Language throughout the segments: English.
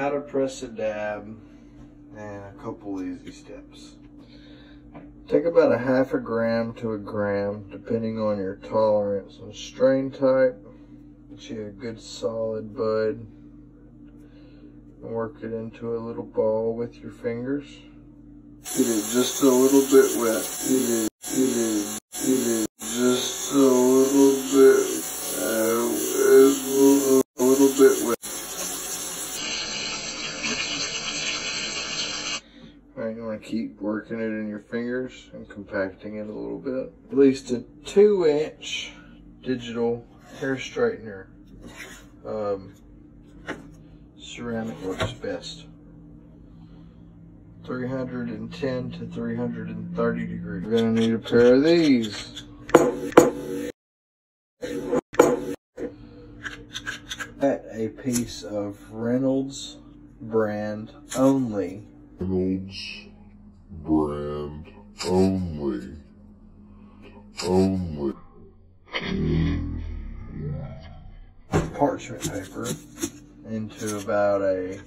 How to press a dab and a couple easy steps. Take about a half a gram to a gram, depending on your tolerance and strain type. Get you a good solid bud. And work it into a little ball with your fingers. Get it just a little bit wet. Get it just a little bit wet. Alright, you want to keep working it in your fingers and compacting it a little bit. At least a 2-inch digital hair straightener. Ceramic works best. 310 to 330 degrees. We're going to need a pair of these. At a piece of Reynolds brand only. Reynolds brand only. Parchment paper into about a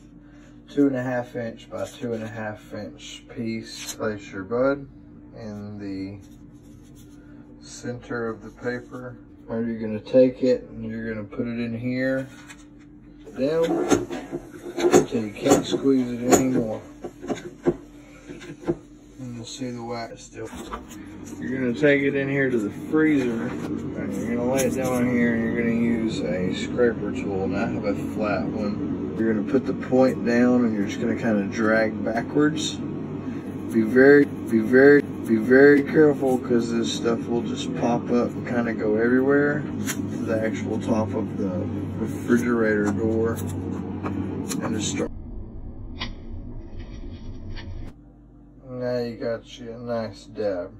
2.5 inch by 2.5 inch piece. Place your bud in the center of the paper. Or you're going to take it and you're going to put it in here, down, until you can't squeeze it anymore. And you'll see the wax still. You're going to take it in here to the freezer, and you're going to lay it down here, and you're going to use a scraper tool, and I have a flat one. You're going to put the point down, and you're just going to kind of drag backwards. Be very careful, because this stuff will just pop up and kind of go everywhere. The actual top of the refrigerator door, and just start. Now you got you a nice dab.